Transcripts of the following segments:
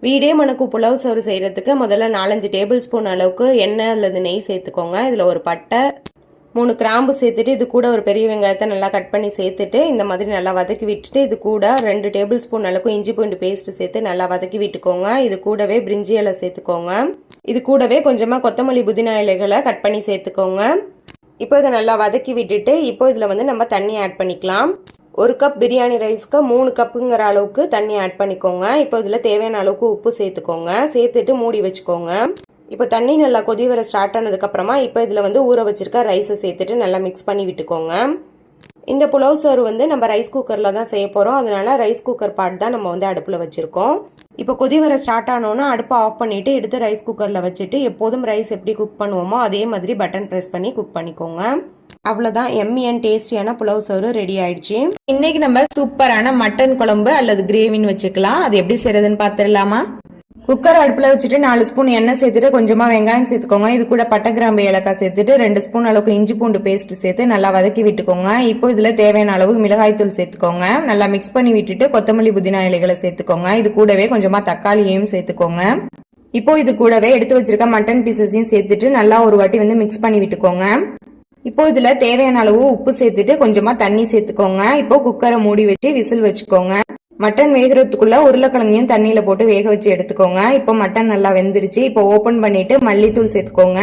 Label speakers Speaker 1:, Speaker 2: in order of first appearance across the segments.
Speaker 1: வீடே மணக்கு புலாவ் சோறு செய்கிறதுக்கு முதல்ல 4-5 டேபிள் ஸ்பூன் அளவுக்கு எண்ணெய் அல்லது நெய் சேர்த்துக்கோங்க. இதில் ஒரு பட்டை 3 கிராம்பு சேர்த்துட்டு இது கூட ஒரு பெரிய வெங்காயத்தை நல்லா கட் பண்ணி சேர்த்துட்டு இந்த மாதிரி நல்லா வதக்கி விட்டுட்டு இது கூட 2 டேபிள் ஸ்பூன் அளவுக்கு இஞ்சி பூண்டு பேஸ்ட் சேர்த்து நல்லா வதக்கி விட்டுக்கோங்க. இது கூடவே பிரிஞ்சி இலை சேர்த்துக்கோங்க. இது கூடவே கொஞ்சமாக கொத்தமல்லி புதினா இலைகளை கட் பண்ணி சேர்த்துக்கோங்க. இப்போ இதை நல்லா வதக்கி விட்டுட்டு இப்போ இதில் நம்ம தண்ணி ஆட் பண்ணிக்கலாம். 1 கப் பிரியாணி ரைஸ்க்கு 3 கப்புங்கிற அளவுக்கு தண்ணி ஆட் பண்ணிக்கோங்க. இப்போ இதில் தேவையான அளவுக்கு உப்பு சேர்த்துக்கோங்க. சேர்த்துட்டு மூடி வச்சுக்கோங்க. இப்போ தண்ணி நல்லா கொதி வர ஸ்டார்ட் ஆனதுக்கப்புறமா இப்போ இதில் ஊற வச்சிருக்க ரைஸை சேர்த்துட்டு நல்லா மிக்ஸ் பண்ணி விட்டுக்கோங்க. இந்த புலாவ் சோறு நம்ம ரைஸ் குக்கரில் தான் செய்ய போகிறோம். அதனால ரைஸ் குக்கர் பார்ட் தான் நம்ம அடுப்பில் வச்சுருக்கோம். இப்போ கொதி வர ஸ்டார்ட் ஆனோன்னா அடுப்பை ஆஃப் பண்ணிவிட்டு எடுத்து ரைஸ் குக்கரில் வச்சுட்டு எப்போதும் ரைஸ் எப்படி குக் பண்ணுவோமோ அதே மாதிரி பட்டன் ப்ரெஸ் பண்ணி குக் பண்ணிக்கோங்க. அவ்வளோதான், எம்மி அண்ட் டேஸ்டியான புலாவ் சோறு ரெடி ஆயிடுச்சு. இன்னைக்கு நம்ம சூப்பரான மட்டன் குழம்பு அல்லது கிரேவின்னு வச்சுக்கலாம். அது எப்படி செய்யறதுன்னு பார்த்துடலாமா? குக்கர் அடுப்பில் வச்சுட்டு 4 ஸ்பூன் எண்ணெய் சேர்த்துட்டு கொஞ்சமாக வெங்காயம் சேர்த்துக்கோங்க. இது கூட பட்டை கிராம்பு ஏலக்காய் சேர்த்துட்டு 2 ஸ்பூன் அளவுக்கு இஞ்சி பூண்டு பேஸ்ட் சேர்த்து நல்லா வதக்கி விட்டுக்கோங்க. இப்போ இதில் தேவையான அளவு மிளகாய் தூள் சேர்த்துக்கோங்க. நல்லா மிக்ஸ் பண்ணி விட்டுட்டு கொத்தமல்லி புதினா இலைகளை சேர்த்துக்கோங்க. இது கூடவே கொஞ்சமாக தக்காளியையும் சேர்த்துக்கோங்க. இப்போ இது கூடவே எடுத்து வச்சிருக்க மட்டன் பீசஸையும் சேர்த்துட்டு நல்லா ஒரு வாட்டி மிக்ஸ் பண்ணி விட்டுக்கோங்க. இப்போ இதுல தேவையான அளவு உப்பு சேர்த்துட்டு கொஞ்சமா தண்ணி சேர்த்துக்கோங்க. இப்போ குக்கரை மூடி வச்சு விசில் வச்சுக்கோங்க. மட்டன் வேகிறதுக்குள்ள உருளைக்கிழங்கையும் தண்ணியில போட்டு வேக வச்சு எடுத்துக்கோங்க. இப்போ மட்டன் நல்லா வெந்துருச்சு. இப்போ ஓபன் பண்ணிட்டு மல்லித்தூள் சேர்த்துக்கோங்க.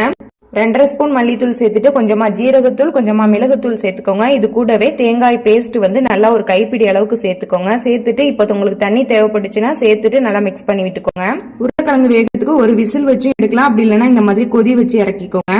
Speaker 1: 2.5 ஸ்பூன் மல்லித்தூள் சேர்த்துட்டு கொஞ்சமா ஜீரகத்தூள் கொஞ்சமா மிளகுத்தூள் சேர்த்துக்கோங்க. இது கூடவே தேங்காய் பேஸ்ட் நல்லா ஒரு கைப்பிடி அளவுக்கு சேர்த்துக்கோங்க. சேர்த்துட்டு இப்போ உங்களுக்கு தண்ணி தேவைப்பட்டுச்சுன்னா சேர்த்துட்டு நல்லா மிக்ஸ் பண்ணி விட்டுக்கோங்க. உருளைக்கிழங்கு வேகிறதுக்கு ஒரு விசில் வச்சு எடுக்கலாம். அப்படி இல்லைன்னா இந்த மாதிரி கொதி வச்சு இறக்கிக்கோங்க.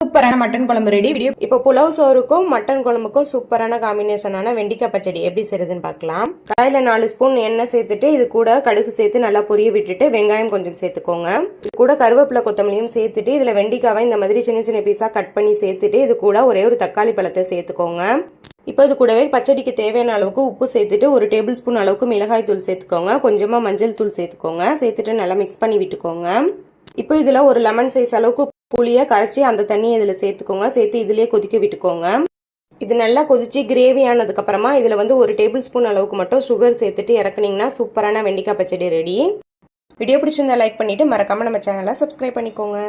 Speaker 1: சூப்பரான மட்டன் குழம்பு ரெடி. இப்போ புலாவ் சோறுக்கும் மட்டன் குழம்புக்கும் சூப்பரான காம்பினேஷனான வெண்டிக்காய் பச்சடி எப்படி செய்யறதுன்னு பார்க்கலாம். கடாயில 4 ஸ்பூன் எண்ணெய் சேர்த்துட்டு இது கூட கடுகு சேர்த்து நல்லா பொரிய விட்டுட்டு வெங்காயம் கொஞ்சம் சேர்த்துக்கோங்க. இது கூட கருவேப்பிலை கொத்தமல்லியும் சேர்த்துட்டு இதுல வெண்டிக்காவை இந்த மாதிரி சின்ன சின்ன பீஸா கட் பண்ணி சேர்த்துட்டு இது கூட ஒரே ஒரு தக்காளி பழத்தை சேர்த்துக்கோங்க. இப்போ இது கூடவே பச்சடிக்கு தேவையான அளவுக்கு உப்பு சேர்த்துட்டு 1 டேபிள் ஸ்பூன் அளவுக்கு மிளகாய் தூள் சேர்த்துக்கோங்க. கொஞ்சமா மஞ்சள் தூள் சேர்த்துக்கோங்க. சேர்த்துட்டு நல்லா மிக்ஸ் பண்ணி விட்டுக்கோங்க. இப்போ இதுல ஒரு லெமன் சைஸ் அளவுக்கு புளியை கரைச்சி அந்த தண்ணியை இதில் சேர்த்துக்கோங்க. சேர்த்து இதிலே கொதிக்க விட்டுக்கோங்க. இது நல்லா கொதிச்சு கிரேவி ஆனதுக்கு அப்புறமா இதில் 1 டேபிள் ஸ்பூன் அளவுக்கு மட்டும் சுகர் சேர்த்துட்டு இறக்குனீங்கன்னா சூப்பரான வெண்டிக்காய் பச்சடி ரெடி. வீடியோ பிடிச்சிருந்தா லைக் பண்ணிட்டு மறக்காம நம்ம சேனலை சப்ஸ்கிரைப் பண்ணிக்கோங்க.